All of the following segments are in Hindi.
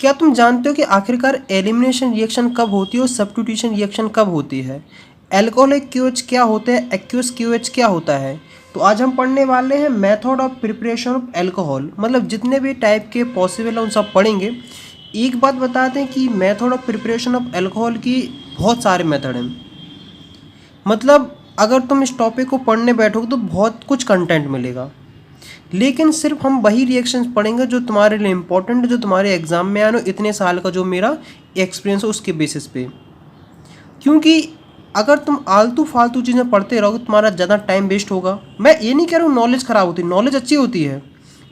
क्या तुम जानते हो कि आखिरकार एलिमिनेशन रिएक्शन कब होती है और सब्स्टिट्यूशन रिएक्शन कब होती है? अल्कोहलिक क्यूएच क्या होते हैं, एक्यूअस क्यूएच क्या होता है? तो आज हम पढ़ने वाले हैं method of preparation of alcohol, मतलब जितने भी टाइप के पॉसिबल हैं उन सब पढ़ेंगे। एक बात बताते हैं कि method of preparation of alcohol की बहुत सारे मेथड हैं। मतलब अगर तुम इस टॉपिक को पढ़ने बैठोगे तो बहुत कुछ कंटेंट मिलेगा, लेकिन सिर्फ हम वही रिएक्शंस पढ़ेंगे जो तुम्हारे लिए इंपॉर्टेंट है, जो तुम्हारे एग्जाम में आने, इतने साल का जो मेरा एक्सपीरियंस है उसके बेसिस पे। क्योंकि अगर तुम आलतू फालतू चीज़ें पढ़ते रहोगे तुम्हारा ज़्यादा टाइम वेस्ट होगा। मैं ये नहीं कह रहा हूँ नॉलेज ख़राब होती है, नॉलेज अच्छी होती है,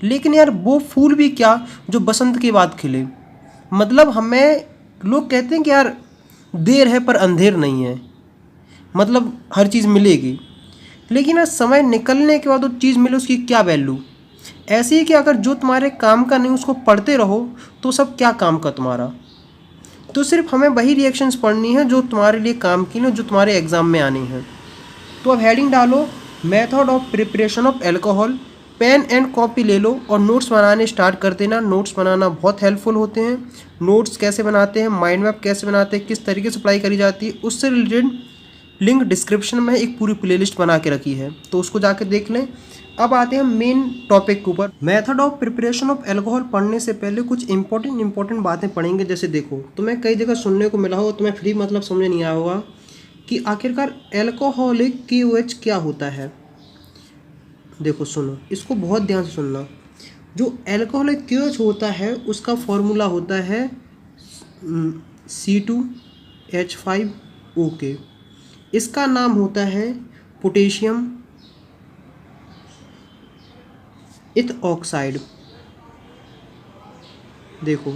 लेकिन यार वो फूल भी क्या जो बसंत के बाद खिले। मतलब हमें लोग कहते हैं कि यार देर है पर अंधेर नहीं है, मतलब हर चीज़ मिलेगी, लेकिन यार समय निकलने के बाद वो चीज़ मिले उसकी क्या वैल्यू। ऐसे ही कि अगर जो तुम्हारे काम का नहीं उसको पढ़ते रहो तो सब क्या काम का तुम्हारा। तो सिर्फ हमें वही रिएक्शंस पढ़नी है जो तुम्हारे लिए काम की नहीं, जो तुम्हारे एग्जाम में आनी है। तो अब हेडिंग डालो method of preparation of alcohol, pen and copy ले लो और नोट्स बनाने स्टार्ट कर देना। नोट्स बनाना बहुत हेल्पफुल होते हैं। नोट्स कैसे बनाते हैं, माइंड मैप कैसे बनाते हैं, किस तरीके से अप्लाई करी जाती है, उससे रिलेटेड लिंक डिस्क्रिप्शन में एक पूरी प्लेलिस्ट बना के रखी है, तो उसको जाके देख लें। अब आते हैं मेन टॉपिक के ऊपर। Method of preparation of alcohol पढ़ने से पहले कुछ इंपॉर्टेंट बातें पढ़ेंगे। जैसे देखो, तुम्हें कई जगह सुनने को मिला होगा, तुम्हें फ्री मतलब समझ नहीं आया होगा कि आखिरकार अल्कोहलिक क्यूएच क्या होता है। देखो सुनो, इसको बहुत ध्यान से सुनना। जो अल्कोहलिक क्यूएच होता है उसका फॉर्मूला होता है C2H5O। इसका नाम होता है पोटेशियम इथ ऑक्साइड। देखो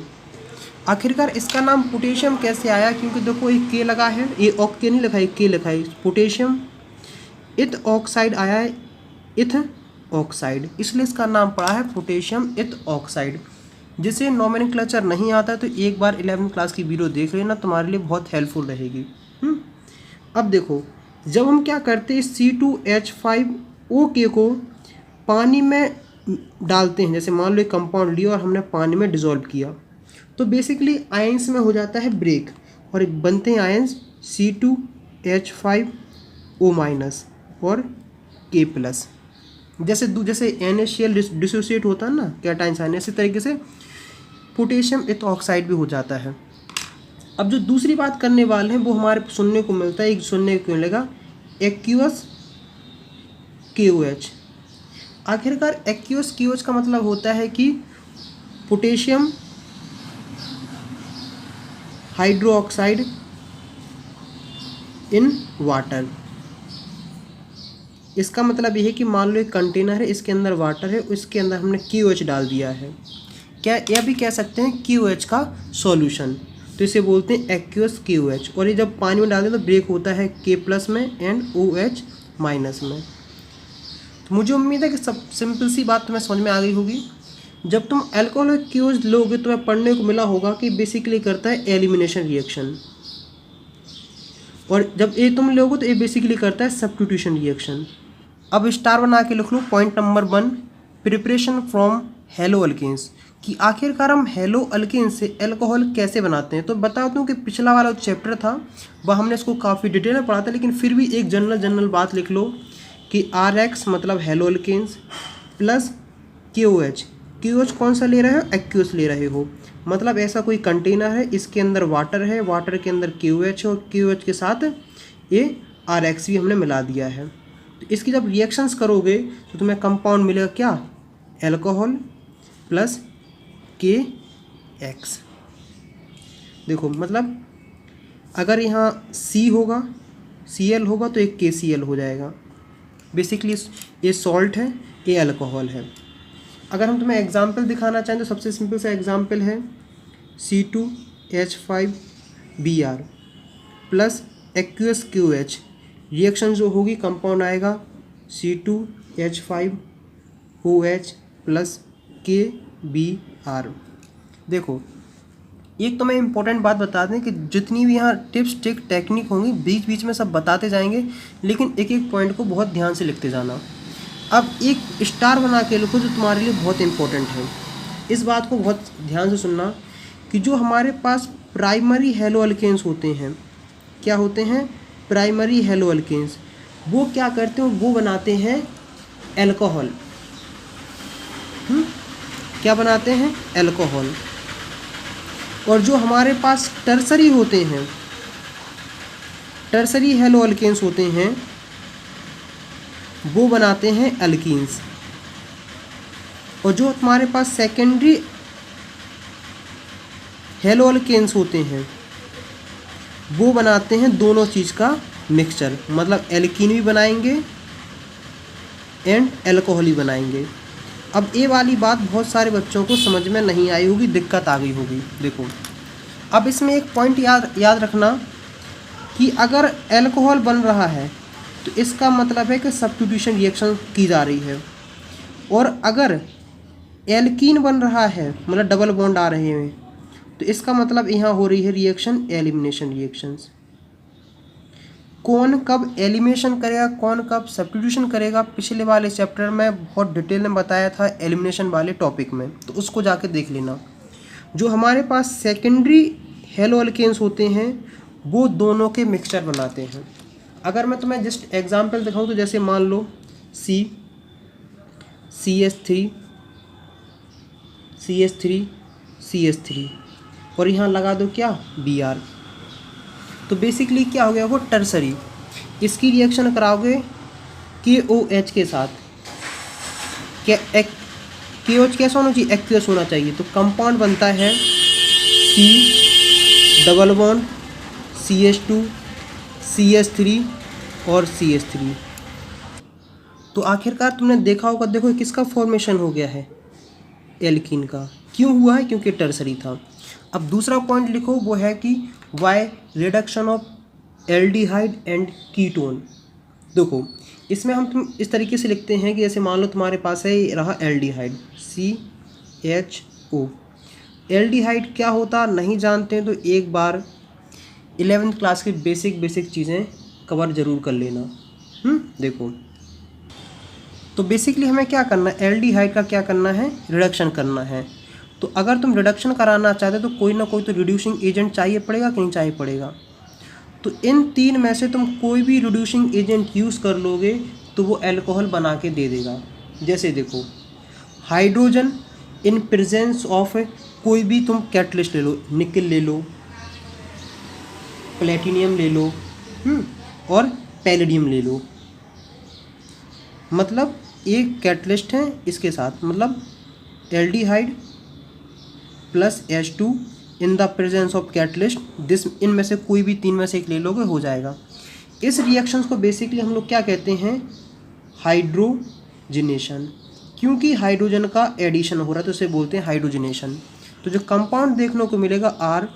आखिरकार इसका नाम पोटेशियम कैसे आया, क्योंकि देखो एक के लगा है, ये के नहीं लिखा है, के लिखा है। पोटेशियम इथ ऑक्साइड आया है, इथ ऑक्साइड, इसलिए इसका नाम पड़ा है पोटेशियम इथ ऑक्साइड। जिसे नोमेनक्लेचर नहीं आता तो एक बार 11वीं क्लास की वीडियो देख लेना, तुम्हारे लिए बहुत हेल्पफुल रहेगी। अब देखो, जब हम क्या करते हैं C2H5O को पानी में डालते हैं, जैसे मान लो एक कंपाउंड लिया और हमने पानी में डिज़ोल्व किया, तो बेसिकली आयंस में हो जाता है ब्रेक और बनते हैं आयंस C2H5O- और K+। जैसे NaCl डिसोसिएट होता है ना कैटायंस आयन, इसी तरीके से पोटेशियम इथ ऑक्साइड भी हो जाता है। अब जो दूसरी बात करने वाले हैं वो हमारे सुनने को मिलता है, एक सुनने को मिलेगा एक्यूअस KOH। आखिरकार एक्यूअस KOH का मतलब होता है कि पोटेशियम हाइड्रोक्साइड इन वाटर। इसका मतलब ये है कि मान लो एक कंटेनर है, इसके अंदर वाटर है, उसके अंदर हमने KOH डाल दिया है। क्या यह भी कह सकते हैं KOH का सॉल्यूशन, तो इसे बोलते हैं एक्यूअस KOH। और ये जब पानी में डालते हैं तो ब्रेक होता है K+ में एंड OH- में। तो मुझे उम्मीद है कि सब सिंपल सी बात तुम्हें समझ में आ गई होगी। जब तुम अल्कोहलिक क्यूएच लोगे तो तुम्हें पढ़ने को मिला होगा कि बेसिकली करता है एलिमिनेशन रिएक्शन, और जब ये तुम लोगे तो ये बेसिकली करता है सब्स्टिट्यूशन रिएक्शन। अब स्टार बना के लिख लो point number 1, preparation from haloalkanes, कि आखिरकार हम हेलो अल्केन से अल्कोहल कैसे बनाते हैं। तो बता दूं कि पिछला वाला चैप्टर था वह हमने इसको काफ़ी डिटेल में पढ़ा था, लेकिन फिर भी एक जनरल बात लिख लो कि RX मतलब haloalkanes plus KOH। KOH कौन सा ले रहे हो, एक्यूअस ले रहे हो, मतलब ऐसा कोई कंटेनर है, इसके अंदर वाटर है, वाटर के अंदर KOH है, और KOH के साथ ये RX भी हमने मिला दिया है। तो इसकी जब रिएक्शंस करोगे तो तुम्हें कंपाउंड मिलेगा क्या, अल्कोहल प्लस KX। देखो मतलब अगर यहाँ C होगा, Cl होगा तो एक KCl हो जाएगा। बेसिकली ये सॉल्ट है, ये अल्कोहल है। अगर हम तुम्हें एग्जाम्पल दिखाना चाहें तो सबसे सिंपल सा एग्जाम्पल है C2H5Br प्लस एक्यूअस KOH। रिएक्शन जो होगी कंपाउंड आएगा C2H5OH प्लस KBr। देखो एक तो मैं इंपॉर्टेंट बात बता दें कि जितनी भी यहाँ टिप्स ट्रिक टेक्निक होंगी बीच बीच में सब बताते जाएंगे, लेकिन एक एक पॉइंट को बहुत ध्यान से लिखते जाना। अब एक स्टार बना के लिखो जो तुम्हारे लिए बहुत इंपॉर्टेंट है। इस बात को बहुत ध्यान से सुनना कि जो हमारे पास प्राइमरी हेलो अल्केन्स होते हैं, क्या होते हैं, प्राइमरी हेलो अल्केन्स, वो क्या करते हैं, वो बनाते हैं एल्कोहल। क्या बनाते हैं, एल्कोहल। और जो हमारे पास टर्सरी होते हैं, टर्सरी हेलो अल्केन्स होते हैं, वो बनाते हैं एल्कीन्स। और जो हमारे पास सेकेंडरी हेलो अल्केन्स होते हैं, वो बनाते हैं दोनों चीज़ का मिक्सचर, मतलब एल्कीन भी बनाएंगे एंड एल्कोहल ही बनाएंगे। अब ये वाली बात बहुत सारे बच्चों को समझ में नहीं आई होगी, दिक्कत आ गई होगी। देखो अब इसमें एक पॉइंट याद रखना कि अगर एल्कोहल बन रहा है तो इसका मतलब है कि सब्स्टिट्यूशन रिएक्शन की जा रही है, और अगर एल्कीन बन रहा है मतलब डबल बॉन्ड आ रहे हैं, तो इसका मतलब यहाँ हो रही है रिएक्शन एलिमिनेशन रिएक्शंस। कौन कब एलिमिनेशन करेगा, कौन कब सब्स्टिट्यूशन करेगा, पिछले वाले चैप्टर में बहुत डिटेल में बताया था एलिमिनेशन वाले टॉपिक में, तो उसको जाके देख लेना। जो हमारे पास सेकेंडरी हेलो अल्केन्स होते हैं वो दोनों के मिक्सचर बनाते हैं। अगर मैं तुम्हें जस्ट एग्जांपल दिखाऊं तो जैसे मान लो CH3 CH3 और यहाँ लगा दो क्या, Br, तो बेसिकली क्या हो गया, वो टर्सरी। इसकी रिएक्शन कराओगे KOH के साथ, क्या KOH कैसा होना चाहिए, एक्वियस होना चाहिए, तो कंपाउंड बनता है C double bond CH2 CH3 और CH3। तो आखिरकार तुमने देखा होगा, देखो किसका फॉर्मेशन हो गया है, एल्कीन का। क्यों हुआ है, क्योंकि टर्सरी था। अब दूसरा पॉइंट लिखो, वो है कि by reduction of aldehyde and ketone. देखो इसमें तुम इस तरीके से लिखते हैं कि जैसे मान लो तुम्हारे पास है रहा एल्डिहाइड CHO। एल्डिहाइड क्या होता नहीं जानते हैं तो एक बार 11th क्लास की बेसिक चीज़ें कवर ज़रूर कर लेना। देखो तो बेसिकली हमें क्या करना है, एल्डिहाइड का क्या करना है, रिडक्शन करना है। तो अगर तुम रिडक्शन कराना चाहते हो तो कोई ना कोई तो रिड्यूसिंग एजेंट चाहिए पड़ेगा कि नहीं चाहिए पड़ेगा। तो इन तीन में से तुम कोई भी रिड्यूसिंग एजेंट यूज़ कर लोगे तो वो अल्कोहल बना के दे देगा। जैसे देखो हाइड्रोजन इन प्रेजेंस ऑफ कोई भी तुम कैटलिस्ट ले लो, निकल ले लो, प्लेटिनियम ले लो और पैलेडियम ले लो, मतलब एक कैटलिस्ट है इसके साथ, मतलब aldehyde plus H2 in the presence of catalyst, this इनमें से कोई भी तीन में से एक ले लोगे हो जाएगा। इस रिएक्शंस को बेसिकली हम लोग क्या कहते हैं, हाइड्रोजिनेशन। क्योंकि हाइड्रोजन का एडिशन हो रहा है तो उसे बोलते हैं हाइड्रोजिनेशन। तो जो कंपाउंड देखने को मिलेगा RCOH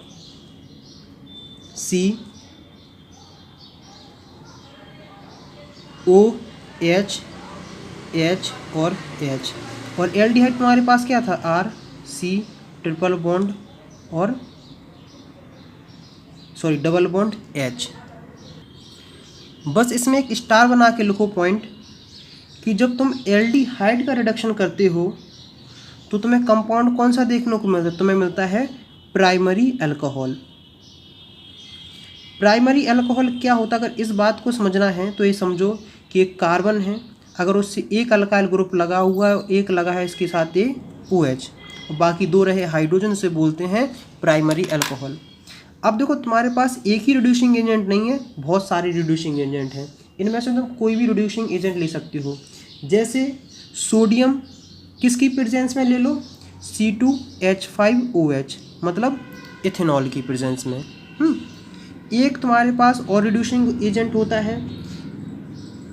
H और H, और एल्डिहाइड तुम्हारे पास क्या था, RC ट्रिपल बॉन्ड और डबल बॉन्ड H। बस इसमें एक स्टार बना के लिखो पॉइंट कि जब तुम एल्डिहाइड का रिडक्शन करते हो तो तुम्हें कंपाउंड कौन सा देखने को मिलता है, तुम्हें मिलता है प्राइमरी अल्कोहल। प्राइमरी अल्कोहल क्या होता है, अगर इस बात को समझना है तो ये समझो कि एक कार्बन है, अगर उससे एक अल्काइल ग्रुप लगा हुआ है, एक लगा है इसके साथ ये OH, और बाकी दो रहे हाइड्रोजन, से बोलते हैं प्राइमरी अल्कोहल। अब देखो तुम्हारे पास एक ही रिड्यूसिंग एजेंट नहीं है, बहुत सारे रिड्यूसिंग एजेंट हैं, इनमें से तुम कोई भी रिड्यूसिंग एजेंट ले सकते हो। जैसे सोडियम किसकी प्रेजेंस में ले लो, C2H5OH, मतलब इथेनॉल की प्रेजेंस में। एक तुम्हारे पास और रिड्यूसिंग एजेंट होता है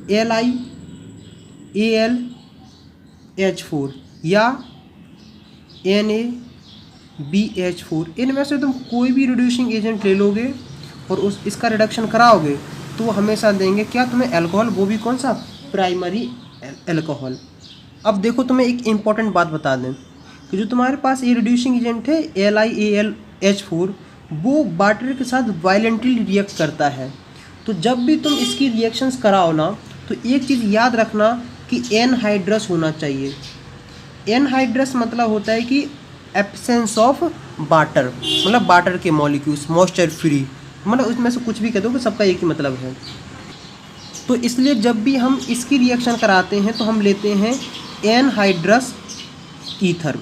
LiAlH4 या NaBH4। इनमें से तुम कोई भी रिड्यूसिंग एजेंट ले लोगे और इसका रिडक्शन कराओगे तो वो हमेशा देंगे क्या तुम्हें, अल्कोहल, वो भी कौन सा, प्राइमरी अल्कोहल। अब देखो तुम्हें एक इम्पॉर्टेंट बात बता दें कि जो तुम्हारे पास ये रिड्यूसिंग एजेंट है LiAlH4, वो वाटर के साथ वायलेंटली रिएक्ट करता है। तो जब भी तुम इसकी रिएक्शंस कराओ ना तो एक चीज़ याद रखना कि एनहाइड्रस होना चाहिए। एनहाइड्रस मतलब होता है कि एब्सेंस ऑफ वाटर, मतलब वाटर के मॉलिक्यूल्स, मॉइस्चर फ्री, मतलब उसमें से कुछ भी कह दो कि सबका एक ही मतलब है। तो इसलिए जब भी हम इसकी रिएक्शन कराते हैं तो हम लेते हैं एनहाइड्रस ईथर।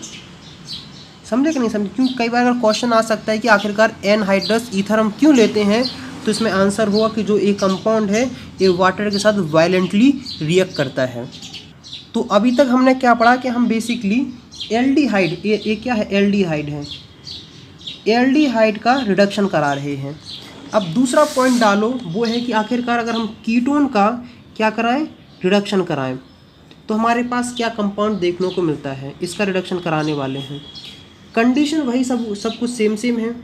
समझे कि नहीं समझे? क्योंकि कई बार अगर क्वेश्चन आ सकता है कि आखिरकार एनहाइड्रस ईथर हम क्यों लेते हैं, तो इसमें आंसर होगा कि जो एक कंपाउंड है ये वाटर के साथ वायलेंटली रिएक्ट करता है। तो अभी तक हमने क्या पढ़ा कि हम बेसिकली एल्डिहाइड, ये क्या है, एल्डिहाइड है, एल्डिहाइड का रिडक्शन करा रहे हैं। अब दूसरा पॉइंट डालो, वो है कि आखिरकार अगर हम कीटोन का क्या कराएं, रिडक्शन कराएं, तो हमारे पास क्या कंपाउंड देखने को मिलता है, इसका रिडक्शन कराने वाले हैं। कंडीशन वही सब कुछ सेम है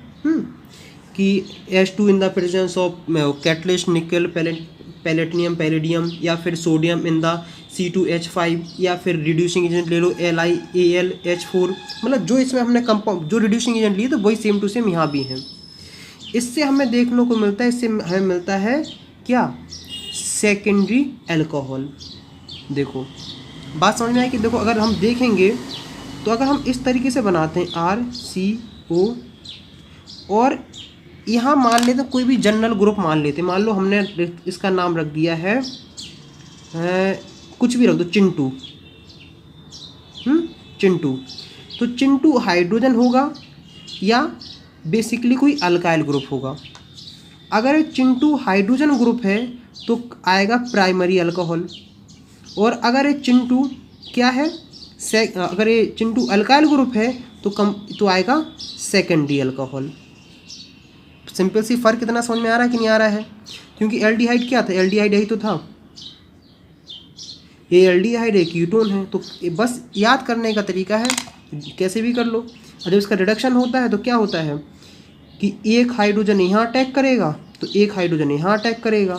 कि H2 in the presence of catalyst निकल पैलेटिनियम पैलेडियम, या फिर सोडियम इन द C2H5, या फिर रिड्यूसिंग एजेंट ले लो LiAlH4, मतलब जो इसमें हमने कंपाउंड जो रिड्यूसिंग एजेंट लिए तो वही सेम टू सेम यहाँ भी हैं। इससे हमें देखने को मिलता है, इससे हमें मिलता है क्या, सेकेंडरी अल्कोहल। देखो बात समझ में आई कि देखो अगर हम देखेंगे तो अगर हम इस तरीके से बनाते हैं RCO, और यहाँ मान लेते कोई भी जनरल ग्रुप मान लेते, मान लो हमने इसका नाम रख दिया है कुछ भी रख दो, चिंटू, चिंटू, तो चिंटू हाइड्रोजन होगा या बेसिकली कोई अल्काइल ग्रुप होगा। अगर चिंटू हाइड्रोजन ग्रुप है तो आएगा प्राइमरी अल्कोहल, और अगर ये चिंटू क्या है, अगर ये चिंटू अल्काइल ग्रुप है तो आएगा सेकेंडरी अल्कोहल। सिंपल सी फ़र्क कितना समझ में आ रहा है कि नहीं आ रहा है? क्योंकि एल्डिहाइड क्या था, एल्डिहाइड यही तो था, ये एल्डिहाइड एक कीटोन है। तो बस याद करने का तरीका है, कैसे भी कर लो। और जब इसका रिडक्शन होता है तो क्या होता है कि एक हाइड्रोजन यहाँ अटैक करेगा तो एक हाइड्रोजन यहाँ अटैक करेगा,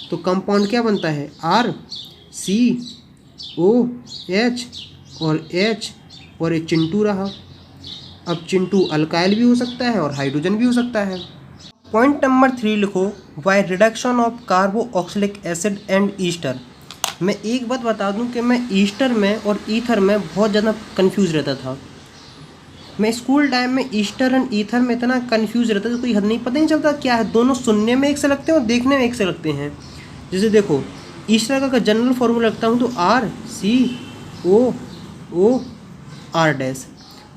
तो कंपाउंड क्या बनता है, RCOH और H, और ये चिंटू रहा। अब चिंटू अल्काइल भी हो सकता है और हाइड्रोजन भी हो सकता है। पॉइंट नंबर 3 लिखो, by reduction of carboxylic acid and Easter. मैं एक बात बता दूं कि मैं ईस्टर में और ईथर में बहुत ज़्यादा कंफ्यूज रहता था। मैं स्कूल टाइम में ईस्टर एंड ईथर में इतना कंफ्यूज रहता था, कोई हद नहीं, पता नहीं चलता क्या है, दोनों सुनने में एक से लगते हैं और देखने में एक से लगते हैं। जैसे देखो ईस्टर का अगर जनरल फॉर्मूला रखता हूँ तो RCOOR-,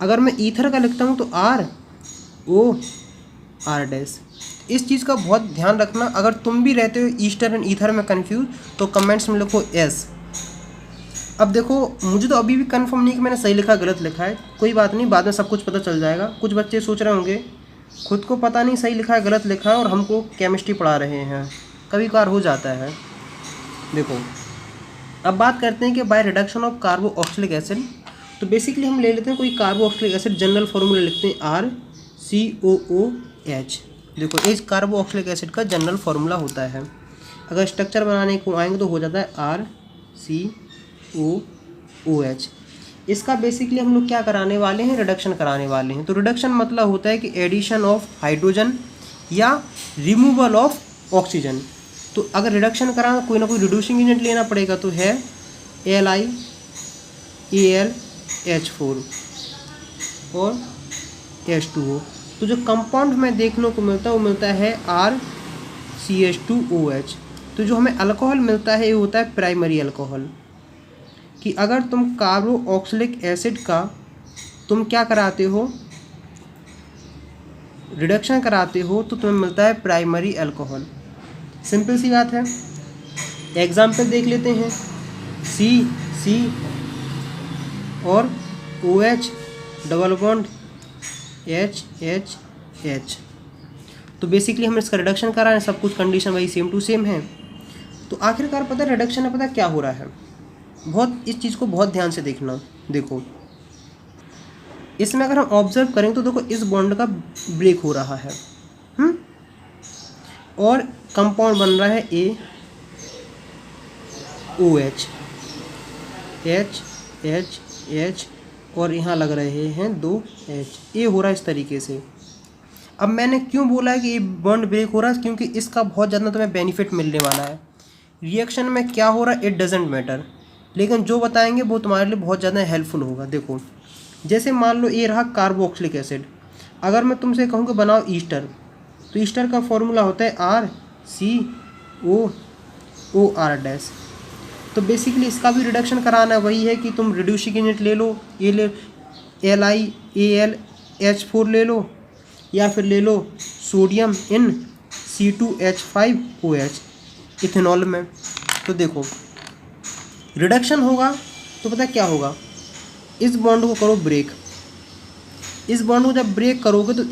अगर मैं ईथर का लिखता हूँ तो ROR-। इस चीज़ का बहुत ध्यान रखना। अगर तुम भी रहते हो ईस्टर एंड ईथर में कंफ्यूज तो कमेंट्स में लिखो S। अब देखो मुझे तो अभी भी कंफर्म नहीं कि मैंने सही लिखा गलत लिखा है, कोई बात नहीं, बाद में सब कुछ पता चल जाएगा। कुछ बच्चे सोच रहे होंगे खुद को पता नहीं सही लिखा है गलत लिखा है और हमको केमिस्ट्री पढ़ा रहे हैं, कभी कभार हो जाता है। देखो अब बात करते हैं कि by reduction of carboxylic acid, तो बेसिकली हम ले लेते हैं कोई कार्बोक्सिलिक एसिड, जनरल फॉर्मूला लिखते हैं RCOOH। देखो इस कार्बोक्सिलिक एसिड का जनरल फार्मूला होता है, अगर स्ट्रक्चर बनाने को आएंगे तो हो जाता है RCOOH। इसका बेसिकली हम लोग क्या कराने वाले हैं, रिडक्शन कराने वाले हैं। तो रिडक्शन मतलब होता है कि एडिशन ऑफ हाइड्रोजन या रिमूवल ऑफ ऑक्सीजन। तो अगर रिडक्शन कराना कोई ना कोई रिड्यूसिंग एजेंट लेना पड़ेगा, तो है LiAlH4 और H2O। तो जो कंपाउंड हमें देखने को मिलता है वो मिलता है RCH2OH। तो जो हमें अल्कोहल मिलता है ये होता है प्राइमरी अल्कोहल। कि अगर तुम कार्बोक्सिलिक एसिड का तुम क्या कराते हो, रिडक्शन कराते हो, तो तुम्हें मिलता है प्राइमरी अल्कोहल। सिंपल सी बात है। एग्जाम्पल देख लेते हैं, C और OH डबल बॉन्ड H। तो बेसिकली हम इसका रिडक्शन करा रहे हैं, सब कुछ कंडीशन वही सेम टू सेम है। तो आखिरकार पता है रिडक्शन में पता क्या हो रहा है, बहुत इस चीज़ को बहुत ध्यान से देखना। देखो इसमें अगर हम ऑब्जर्व करें तो देखो इस बॉन्ड का ब्रेक हो रहा है और कंपाउंड बन रहा है AOH, H और यहाँ लग रहे हैं 2 H, ये हो रहा है इस तरीके से। अब मैंने क्यों बोला है कि ये बॉन्ड ब्रेक हो रहा है, क्योंकि इसका बहुत ज़्यादा तुम्हें बेनिफिट मिलने वाला है। रिएक्शन में क्या हो रहा है इट डजेंट मैटर, लेकिन जो बताएंगे वो तुम्हारे लिए बहुत ज़्यादा हेल्पफुल होगा। देखो जैसे मान लो ये रहा कार्बोक्सिलिक एसिड, अगर मैं तुमसे कहूँ कि बनाओ ईस्टर, तो ईस्टर का फॉर्मूला होता है RCOOR-। तो बेसिकली इसका भी रिडक्शन कराना वही है कि तुम रिड्यूसिंग यूनिट ले लो, ये ले LiAlH4 ले लो, या फिर ले लो सोडियम इन C2H5OH इथेनॉल में। तो देखो रिडक्शन होगा तो पता क्या होगा, इस बॉन्ड को करो ब्रेक। इस बॉन्ड को जब ब्रेक करोगे तो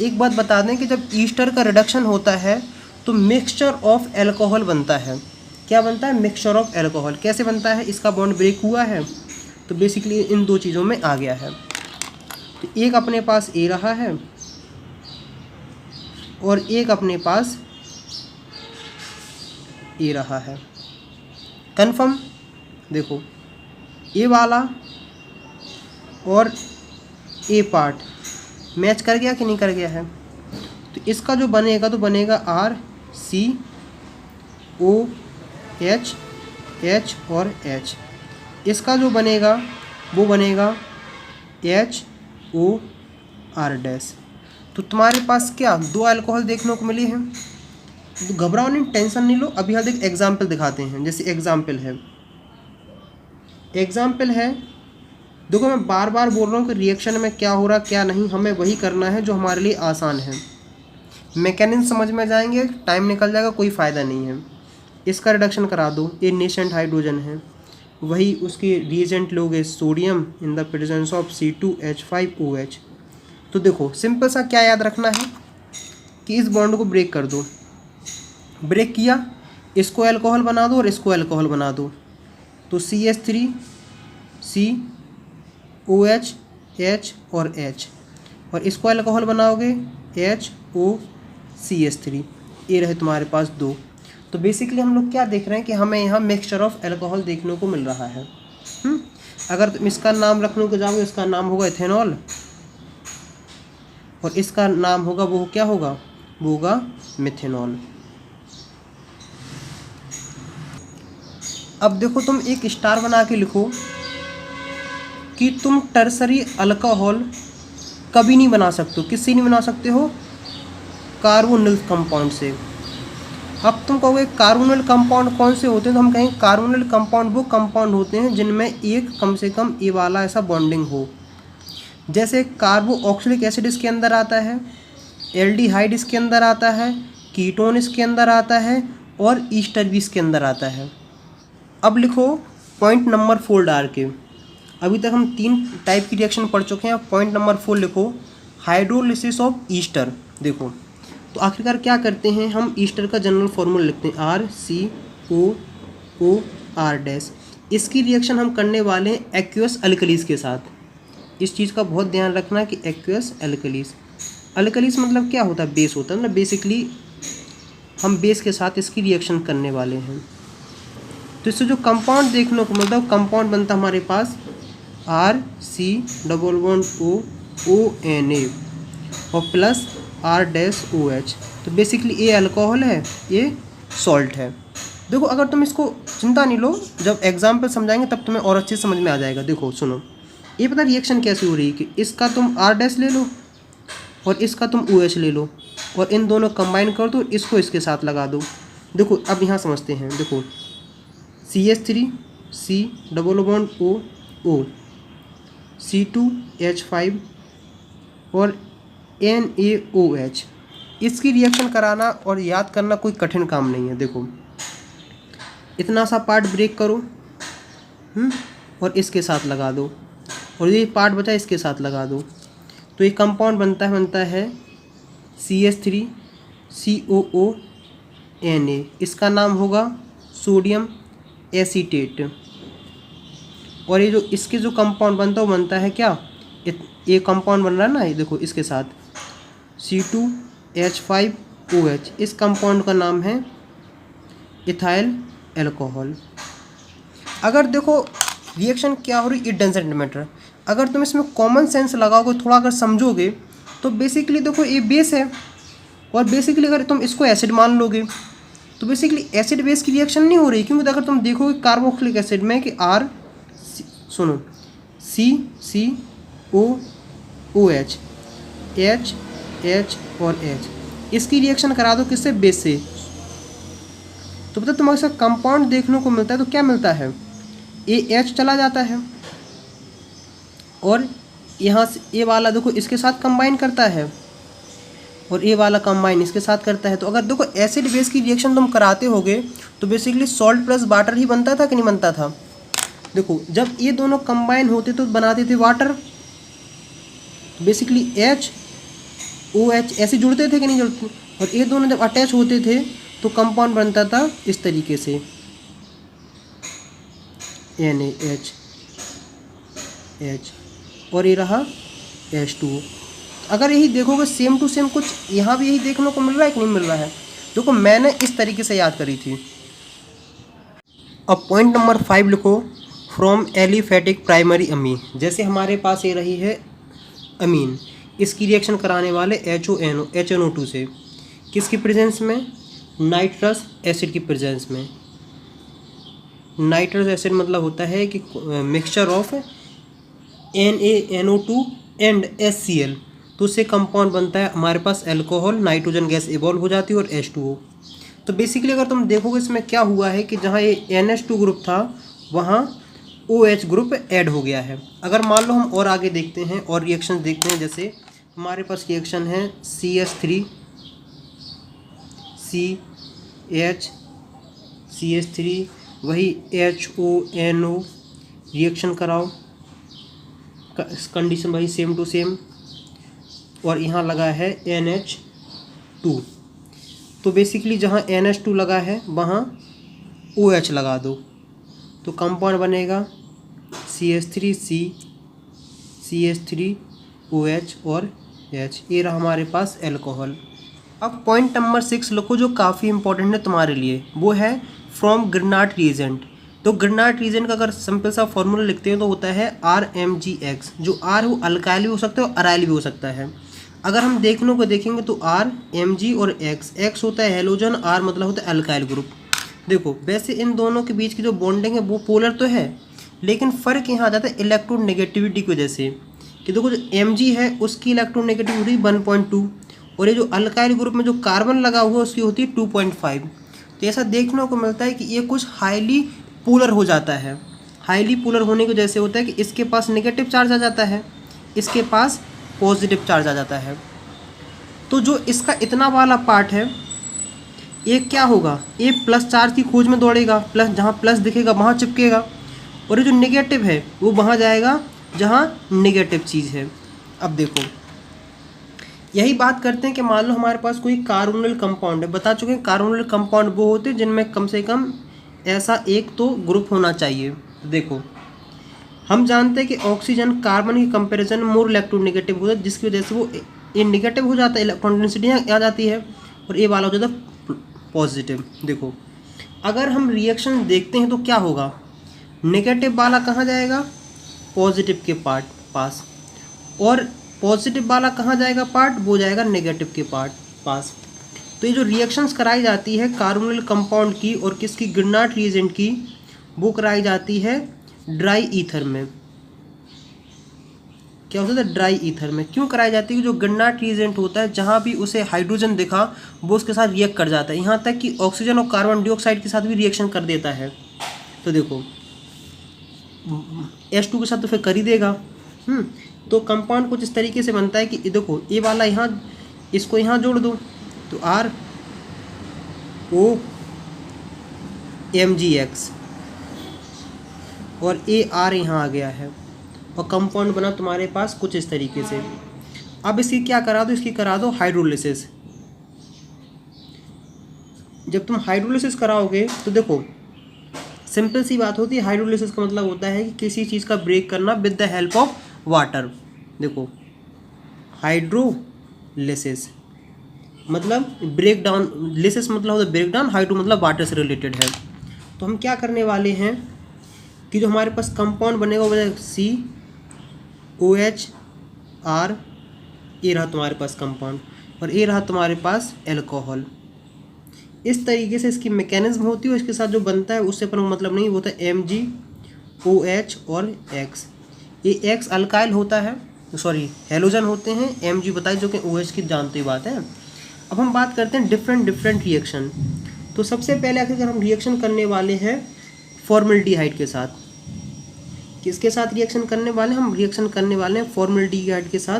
एक बात बता दें कि जब ईस्टर का रिडक्शन होता है तो मिक्सचर ऑफ एल्कोहल बनता है। क्या बनता है? Mixture of alcohol. कैसे बनता है? इसका बॉन्ड ब्रेक हुआ है तो बेसिकली इन दो चीज़ों में आ गया है। तो एक अपने पास ए रहा है और एक अपने पास ए रहा है। कन्फर्म? देखो ए वाला और ए पार्ट मैच कर गया कि नहीं कर गया है? तो इसका जो बनेगा तो बनेगा RCOH H और H। इसका जो बनेगा वो बनेगा HOR-। तो तुम्हारे पास क्या दो अल्कोहल देखने को मिली हैं। तो घबराओ नहीं, टेंशन नहीं लो। अभी हम एक एग्जाम्पल दिखाते हैं। जैसे एग्जाम्पल है देखो, मैं बार बार बोल रहा हूँ कि रिएक्शन में क्या हो रहा क्या नहीं, हमें वही करना है जो हमारे लिए आसान है। मैकेनिज्म समझ में जाएंगे, टाइम निकल जाएगा, कोई फ़ायदा नहीं है। इसका रिडक्शन करा दो, ये नेसेंट हाइड्रोजन है, वही उसके रिएजेंट लोगे sodium in the presence of C2H5OH। तो देखो सिंपल सा क्या याद रखना है कि इस बॉन्ड को ब्रेक कर दो। ब्रेक किया, इसको अल्कोहल बना दो और इसको अल्कोहल बना दो, तो CH3COH H और H, और इसको अल्कोहल बनाओगे HOCH3। ये रहे तुम्हारे पास दो। तो बेसिकली हम लोग क्या देख रहे हैं कि हमें यहाँ मिक्सचर ऑफ अल्कोहल देखने को मिल रहा है। अगर तुम इसका नाम रखने को जाओगे, इसका नाम होगा इथेनॉल और इसका नाम होगा वो क्या होगा, वो होगा मिथेनॉल। अब देखो तुम एक स्टार बना के लिखो कि तुम टर्सरी अल्कोहल कभी नहीं बना सकते हो। किससे नहीं बना सकते हो? कार्बोनिल कंपाउंड से। अब तुम कहोगे कार्बोनिल कंपाउंड कौन से होते हैं, तो हम कहेंगे कार्बोनिल कंपाउंड वो कंपाउंड होते हैं जिनमें एक कम से कम ए वाला ऐसा बॉन्डिंग हो। जैसे कार्बोक्सिलिक एसिड इसके अंदर आता है, एल्डिहाइड इसके अंदर आता है, कीटोन इसके अंदर आता है और ईस्टर भी इसके अंदर आता है। अब लिखो पॉइंट नंबर 4 डाल के। अभी तक हम 3 टाइप की रिएक्शन पढ़ चुके हैं। पॉइंट नंबर 4 लिखो, हाइड्रोलिसिस ऑफ ईस्टर। देखो तो आखिरकार क्या करते हैं हम, ईस्टर का जनरल फॉर्मूला लिखते हैं RCOOR-। इसकी रिएक्शन हम करने वाले हैं एक्वस अल्कलीज के साथ। इस चीज़ का बहुत ध्यान रखना कि एक्वस अल्कलीज, अल्कलीज मतलब क्या होता है? बेस होता है। मतलब बेसिकली हम बेस के साथ इसकी रिएक्शन करने वाले हैं। तो इससे जो कंपाउंड देखने को मिलता है, कंपाउंड बनता है हमारे पास RC≡ONA और प्लस R-OH। तो बेसिकली ये अल्कोहल है, ये सॉल्ट है। देखो अगर तुम इसको चिंता नहीं लो, जब एग्जाम्पल समझाएंगे तब तुम्हें और अच्छे समझ में आ जाएगा। देखो सुनो, ये पता रिएक्शन कैसे हो रही है कि इसका तुम R- ले लो और इसका तुम OH ले लो और इन दोनों कंबाइन कर दो, इसको इसके साथ लगा दो। देखो अब यहाँ समझते हैं। देखो CH3C≡O C2H5 और NaOH। इसकी रिएक्शन कराना और याद करना कोई कठिन काम नहीं है। देखो इतना सा पार्ट ब्रेक करो और इसके साथ लगा दो, और ये पार्ट बचा इसके साथ लगा दो, तो ये कंपाउंड बनता है CH3COONA। इसका नाम होगा सोडियम एसीटेट। और ये जो इसके जो कंपाउंड बनता है वो बनता है क्या, ये कंपाउंड बन रहा है ना, ये देखो इसके साथ C2H5OH। इस कंपाउंड का नाम है इथाइल अल्कोहल। अगर देखो रिएक्शन क्या हो रही, इट डजंट मैटर। अगर तुम इसमें कॉमन सेंस लगाओगे, थोड़ा अगर समझोगे, तो बेसिकली देखो ये बेस है और बेसिकली अगर तुम इसको एसिड मान लोगे तो बेसिकली एसिड बेस की रिएक्शन नहीं हो रही। क्योंकि अगर तुम देखोगे कार्बोक्सिलिक एसिड में कि CCOOH H H और H, इसकी रिएक्शन करा दो किससे, बेस से, तो पता तुम्हारे साथ कंपाउंड देखने को मिलता है। तो क्या मिलता है, AH चला जाता है और यहाँ से ए वाला देखो इसके साथ कंबाइन करता है और ए वाला कंबाइन इसके साथ करता है। तो अगर देखो एसिड बेस की रिएक्शन तुम कराते होगे तो बेसिकली सॉल्ट प्लस वाटर ही बनता था कि नहीं बनता था। देखो जब ये दोनों कंबाइन होते तो बनाते थे वाटर, बेसिकली HOH ऐसे जुड़ते थे कि नहीं जुड़ते, और ये दोनों जब अटैच होते थे तो कंपाउंड बनता था इस तरीके से NaHH, और ये रहा H2O। अगर यही देखोगे सेम टू सेम कुछ यहाँ भी यही देखने को मिल रहा है कि नहीं मिल रहा है। देखो मैंने इस तरीके से याद करी थी। अब पॉइंट नंबर 5 लिखो, फ्रॉम एलिफेटिक प्राइमरी अमीन। जैसे हमारे पास ये रही है अमीन, इसकी रिएक्शन कराने वाले HNO2 से, किसकी प्रेजेंस में, नाइट्रस एसिड की प्रेजेंस में। नाइट्रस एसिड मतलब होता है कि mixture of NaNO2 and HCl, तो उससे कंपाउंड बनता है हमारे पास अल्कोहल, नाइट्रोजन गैस इवॉल्व हो जाती है और H2O। तो बेसिकली अगर तुम देखोगे इसमें क्या हुआ है कि जहाँ ये NH2 ग्रुप था वहाँ OH ग्रुप ऐड हो गया है। अगर मान लो हम और आगे देखते हैं और रिएक्शन देखते हैं, जैसे हमारे पास रिएक्शन है CH3 वही HONO, रिएक्शन कराओ, कंडीशन वही सेम टू सेम, और यहाँ लगा है NH2, तो बेसिकली जहाँ NH2 लगा है वहाँ OH लगा दो तो कंपाउंड बनेगा CH3C CH3OH और H। ये रहा हमारे पास अल्कोहल। अब पॉइंट नंबर 6 लिखो जो काफ़ी इंपॉर्टेंट है तुम्हारे लिए, वो है फ्रॉम ग्रिनाट रीजेंट। तो ग्रिनाट रीजेंट का अगर सिंपल सा फॉर्मूला लिखते हैं तो होता है RMgX, जो R वो अल्काइल भी हो सकता है और अराइल भी हो सकता है। अगर हम देखने को देखेंगे तो RMg और X होता है हेलोजन, R मतलब होता है अल्काइल ग्रुप। देखो वैसे इन दोनों के बीच की जो बॉन्डिंग है वो पोलर तो है, लेकिन फ़र्क यहाँ आ जाता है इलेक्ट्रोनेगेटिविटी की वजह से, कि देखो जो Mg है उसकी इलेक्ट्रोनेगेटिविटी 1.2 और ये जो अल्काइल ग्रुप में जो कार्बन लगा हुआ है उसकी होती है 2.5। तो ऐसा देखने को मिलता है कि ये कुछ हाईली पोलर हो जाता है। हाईली पोलर होने की वजह से होता है कि इसके पास नेगेटिव चार्ज आ जाता है, इसके पास पॉजिटिव चार्ज आ जाता है। तो जो इसका इतना वाला पार्ट है ये क्या होगा, ये प्लस चार्ज की खोज में दौड़ेगा, प्लस जहाँ प्लस दिखेगा वहाँ चिपकेगा, और ये जो नेगेटिव है वो वहाँ जाएगा जहाँ नेगेटिव चीज़ है। अब देखो यही बात करते हैं कि मान लो हमारे पास कोई कार्बोनिल कंपाउंड है। बता चुके हैं कार्बोनिल कंपाउंड वो होते हैं जिनमें कम से कम ऐसा एक तो ग्रुप होना चाहिए। देखो हम जानते हैं कि ऑक्सीजन कार्बन की कंपैरिजन में मोर इलेक्ट्रोनेगेटिव होता है, जिसकी वजह से वो ये नेगेटिव हो जाता है, इलेक्ट्रॉन डेंसिटी आ जाती है, और ये वाला हो जाता है पॉजिटिव। देखो अगर हम रिएक्शन देखते हैं तो क्या होगा, नेगेटिव वाला कहाँ जाएगा, पॉजिटिव के पास, और पॉजिटिव वाला कहाँ जाएगा पार्ट, वो जाएगा नेगेटिव के पास। तो ये जो रिएक्शंस कराई जाती है कार्बोनिल कंपाउंड की और किसकी, ग्रिनाट रिएजेंट की, वो कराई जाती है ड्राई ईथर में। क्या होता है ड्राई ईथर में, क्यों कराई जाती है, जो ग्रिनाट रिएजेंट होता है जहाँ भी उसे हाइड्रोजन दिखा वो उसके साथ रिएक्ट कर जाता है, यहाँ तक कि ऑक्सीजन और कार्बन डाइऑक्साइड के साथ भी रिएक्शन कर देता है। तो देखो H2 के साथ तो फिर कर ही देगा। तो कंपाउंड कुछ इस तरीके से बनता है कि देखो ये वाला यहाँ इसको यहाँ जोड़ दो तो ROMgX और AR यहाँ आ गया है और कंपाउंड बना तुम्हारे पास कुछ इस तरीके से। अब इसकी क्या करा दो, इसकी करा दो हाइड्रोलिसिस। जब तुम हाइड्रोलिसिस कराओगे तो देखो सिंपल सी बात होती है, हाइड्रोलिसिस का मतलब होता है कि किसी चीज़ का ब्रेक करना with the help of water. देखो हाइड्रोलिसिस मतलब ब्रेक डाउन, लिसिस मतलब होता है ब्रेक डाउन, हाइड्रो मतलब वाटर से रिलेटेड है। तो हम क्या करने वाले हैं कि जो हमारे पास कंपाउंड बनेगा वो COHR, ये रहा तुम्हारे पास कंपाउंड, और ये रहा तुम्हारे पास अल्कोहल। इस तरीके से इसकी मैकेनिज्म होती है, इसके साथ जो बनता है उससे पर मतलब नहीं, वो होता है MgOH और X। ये X अल्काइल होता है सॉरी हेलोजन होते हैं, Mg बताइए जो कि OH की जानती हुई बात है। अब हम बात करते हैं डिफरेंट रिएक्शन। तो सबसे पहले अगर हम रिएक्शन करने वाले हैं फॉर्मल्डिहाइड के साथ, किसके साथ रिएक्शन करने वाले हैं? हम रिएक्शन करने वाले हैं फॉर्मल्डिहाइड के साथ।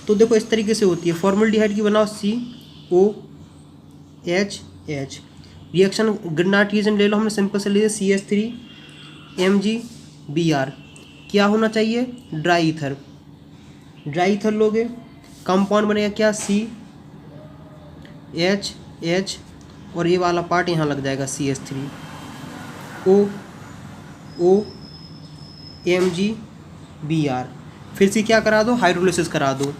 तो देखो इस तरीके से होती है, फॉर्मल्डिहाइड की बनाओ COHH, रिएक्शन ग्रिग्नार्ड रिएजेंट ले लो, हमने सिंपल से ले लिया CH3MgBr। क्या होना चाहिए? ड्राई ईथर, ड्राई ईथर लोगे, कंपाउंड बनेगा क्या? CHH और ये वाला पार्ट यहाँ लग जाएगा CH3OMgBr। फिर से क्या करा दो? हाइड्रोलिसिस करा दो,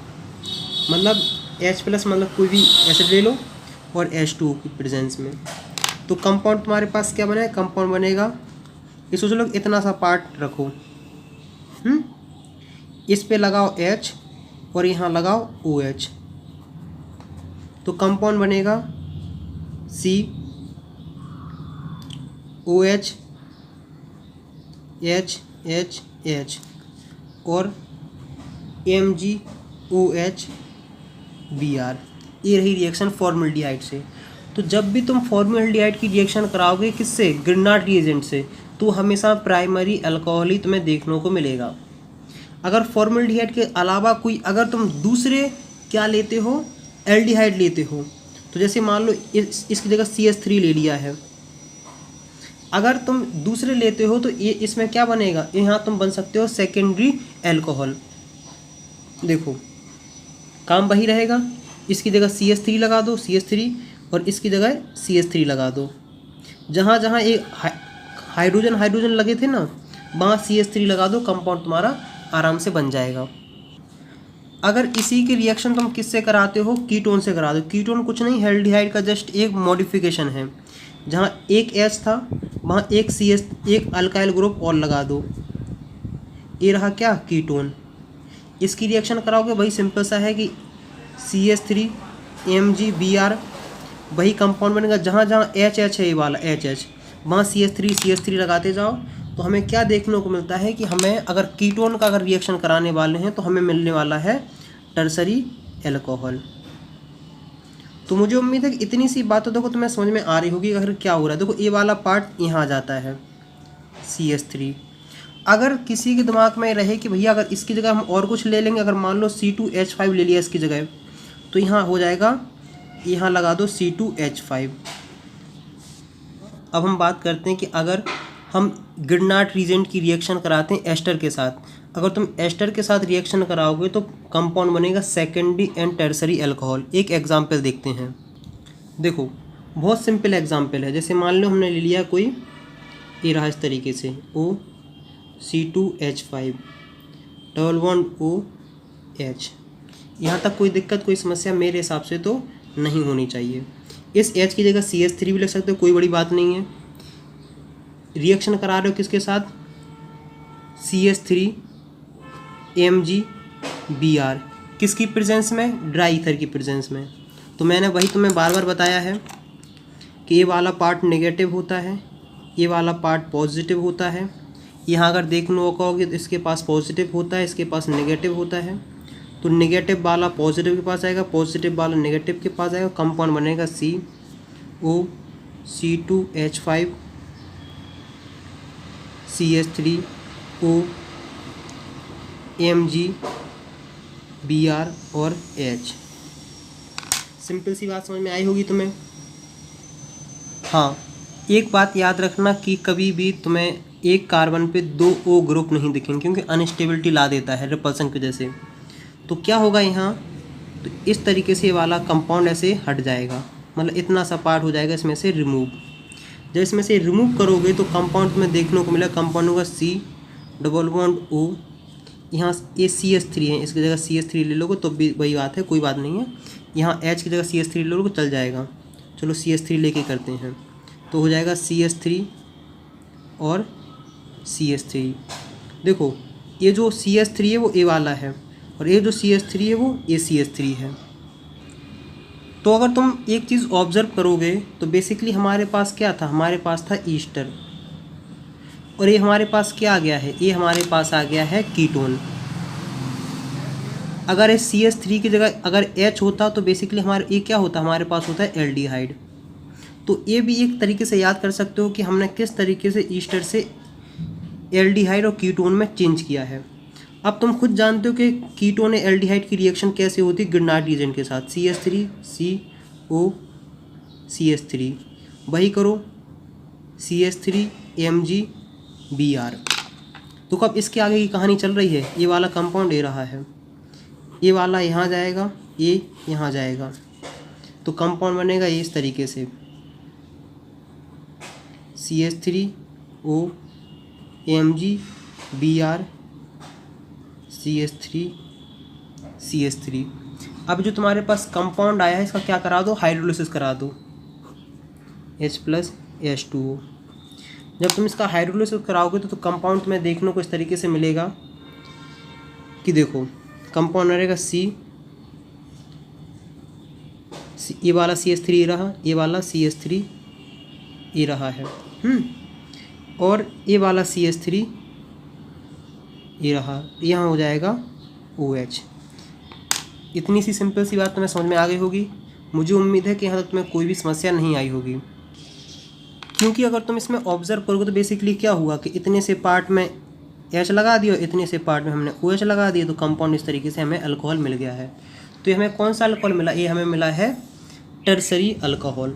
मतलब H+ मतलब कोई भी एसिड ले लो और H2 की प्रेजेंस में। तो कंपाउंड तुम्हारे पास क्या बनेगा? कंपाउंड बनेगा, ये सोच लो इतना सा पार्ट रखो, इस पे लगाओ H और यहाँ लगाओ OH, तो कंपाउंड बनेगा COH H और MgOH Br। ये रही रिएक्शन फॉर्मल्डिहाइड से। तो जब भी तुम फॉर्मल्डिहाइड की रिएक्शन कराओगे किससे? ग्रिग्नार्ड रिएजेंट से, तो हमेशा प्राइमरी अल्कोहल ही तुम्हें देखने को मिलेगा। अगर फॉर्मल्डिहाइड के अलावा कोई अगर तुम दूसरे क्या लेते हो? एल्डिहाइड लेते हो, तो जैसे मान लो इसकी जगह CH3 ले लिया है, अगर तुम दूसरे लेते हो तो ये इसमें क्या बनेगा? यहाँ तुम बन सकते हो सेकेंडरी अल्कोहल। देखो काम वही रहेगा, इसकी जगह CH3 लगा दो, CH3, और इसकी जगह CH3 लगा दो। जहाँ जहाँ एक हाइड्रोजन लगे थे ना, वहाँ CH3 लगा दो, कंपाउंड तुम्हारा आराम से बन जाएगा। अगर इसी की रिएक्शन तुम किससे कराते हो? कीटोन से करा दो। कीटोन कुछ नहीं, एल्डिहाइड का जस्ट एक मॉडिफिकेशन है, जहाँ एक H था वहाँ एक अल्काइल ग्रुप और लगा दो, ये रहा क्या? कीटोन। इसकी रिएक्शन कराओगे वही सिंपल सा है कि CH3MgBr, वही कंपाउंड बनेगा। जहाँ जहाँ HH है, ये वाला HH, वहाँ CH3 लगाते जाओ, तो हमें क्या देखने को मिलता है कि हमें अगर कीटोन का अगर रिएक्शन कराने वाले हैं तो हमें मिलने वाला है टर्सरी अल्कोहल। तो मुझे उम्मीद है कि इतनी सी बातों देखो तुम्हें समझ में आ रही होगी अगर क्या हो रहा है। देखो ये वाला पार्ट यहाँ आ जाता है CH3। अगर किसी के दिमाग में रहे कि भैया अगर इसकी जगह हम और कुछ ले लेंगे, अगर मान लो C2H5 ले लिया इसकी जगह, तो यहाँ हो जाएगा, यहाँ लगा दो C2H5। अब हम बात करते हैं कि अगर हम ग्रिग्नार्ड रिएजेंट की रिएक्शन कराते हैं एस्टर के साथ, अगर तुम एस्टर के साथ रिएक्शन कराओगे तो कंपाउंड बनेगा सेकेंडरी एंड टर्सरी अल्कोहल। एक एग्जांपल देखते हैं। देखो बहुत सिंपल एग्जांपल है, जैसे मान लो हमने ले लिया कोई, ये रहा इस तरीके से C2H5 डबल बॉन्ड OH। यहाँ तक कोई दिक्कत कोई समस्या मेरे हिसाब से तो नहीं होनी चाहिए। इस H की जगह CH3 भी लिख सकते हो, कोई बड़ी बात नहीं है। रिएक्शन करा रहे हो किसके साथ? CH3MgBr, किसकी प्रेजेंस में? ड्राई ईथर की प्रेजेंस में। तो मैंने वही तुम्हें बार बार बताया है कि ये वाला पार्ट नेगेटिव होता है, ये वाला पार्ट पॉजिटिव होता है। यहाँ अगर देखने को कहोगे तो इसके पास पॉजिटिव होता है, इसके पास नेगेटिव होता है। तो नेगेटिव वाला पॉजिटिव के पास आएगा, पॉजिटिव वाला नेगेटिव के पास आएगा, कंपाउंड बनेगा C2H5 CH3OMgBr और H। सिंपल सी बात समझ में आई होगी तुम्हें। हाँ, एक बात याद रखना कि कभी भी तुम्हें एक कार्बन पे 2 O ग्रुप नहीं दिखेंगे, क्योंकि अनस्टेबिलिटी ला देता है रिपल्सन की वजह से। तो क्या होगा यहाँ? तो इस तरीके से वाला कंपाउंड ऐसे हट जाएगा, मतलब इतना सा पार्ट हो जाएगा इसमें से रिमूव। जब इसमें से रिमूव करोगे तो कंपाउंड में देखने को मिलेगा, कंपाउंड होगा C डबल बॉन्ड O, यहाँ ये CH3 है, इसकी जगह CH3 ले लोगे तो भी वही बात है, कोई बात नहीं है। यहाँ H की जगह CH3 ले लोगे चल जाएगा। चलो CH3 लेके करते हैं, तो हो जाएगा CH3 और CH3। देखो ये जो CH3 है वो A वाला है, और ये जो CH3 है वो ये CH3 है। तो अगर तुम एक चीज़ ऑब्जर्व करोगे तो बेसिकली हमारे पास क्या था? हमारे पास था ईस्टर, और ये हमारे पास क्या आ गया है? ये हमारे पास आ गया है कीटोन। अगर इस CH3 की जगह अगर H होता तो बेसिकली हमारे ये क्या होता, हमारे पास होता है एल्डिहाइड। तो ये भी एक तरीके से याद कर सकते हो कि हमने किस तरीके से ईस्टर से एल्डिहाइड और कीटोन में चेंज किया है। अब तुम खुद जानते हो कि कीटोन और एल्डिहाइड की रिएक्शन कैसे होती है गिरनाट रीजन के साथ, CH3 CO CH3, वही करो CH3 Mg Br। तो कब इसके आगे की कहानी चल रही है, ये वाला कंपाउंड ये रहा है, ये वाला यहाँ जाएगा, ये यहाँ जाएगा, तो कंपाउंड बनेगा ये इस तरीके से CH3O Mg Br CH3 अब जो तुम्हारे पास कंपाउंड आया है इसका क्या करा दो, हाइड्रोलिसिस करा दो, H+H2O। जब तुम इसका हाइड्रोलिसिस कराओगे तो कंपाउंड तुम्हें देखने को इस तरीके से मिलेगा कि देखो कंपाउंड रहेगा ये वाला CH3 रहा, ये वाला CH3 ये रहा है, और ये वाला CH3 ये रहा, यहाँ हो जाएगा OH। इतनी सी सिंपल सी बात तुम्हें समझ में आ गई होगी। मुझे उम्मीद है कि यहाँ तक तुम्हें कोई भी समस्या नहीं आई होगी, क्योंकि अगर तुम इसमें ऑब्जर्व करोगे तो बेसिकली क्या हुआ कि इतने से पार्ट में H लगा दिया, इतने से पार्ट में हमने OH लगा दिया, तो कंपाउंड इस तरीके से हमें अल्कोहल मिल गया है। तो ये हमें कौन सा अल्कोहल मिला, ये हमें मिला है टर्सरी अल्कोहल।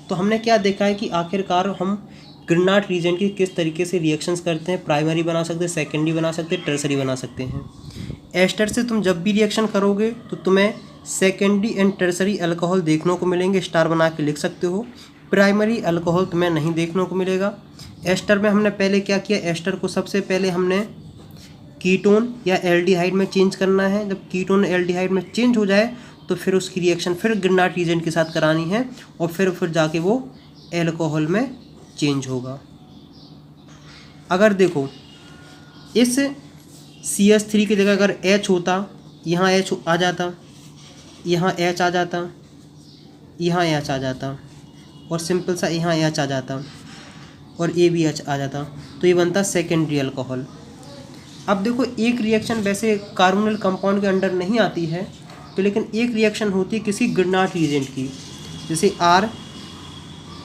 तो हमने क्या देखा है कि आखिरकार हम गिरनाट रीजन की किस तरीके से रिएक्शंस करते हैं, प्राइमरी बना सकते हैं, सेकेंडरी बना सकते हैं, टर्सरी बना सकते हैं। एस्टर से तुम जब भी रिएक्शन करोगे तो तुम्हें सेकेंडरी एंड टर्सरी अल्कोहल देखने को मिलेंगे, स्टार बना के लिख सकते हो। प्राइमरी अल्कोहल तुम्हें नहीं देखने को मिलेगा। एस्टर में हमने पहले क्या किया, एस्टर को सबसे पहले हमने कीटोन या एल्डिहाइड में चेंज करना है। जब कीटोन एल्डिहाइड में चेंज हो जाए तो फिर उसकी रिएक्शन फिर गिरनाट रीजन के साथ करानी है, और फिर जाके वो एल्कोहल में चेंज होगा। अगर देखो इस CH3 की जगह अगर H होता, यहाँ H आ जाता, यहाँ H आ जाता, यहाँ H आ जाता, और सिंपल सा यहाँ H आ जाता, और ये भी H आ जाता, तो ये बनता सेकेंडरी अल्कोहल। अब देखो एक रिएक्शन वैसे कार्बोनिल कंपाउंड के अंडर नहीं आती है, तो लेकिन एक रिएक्शन होती है किसी गिरनाट रीजेंट की, जैसे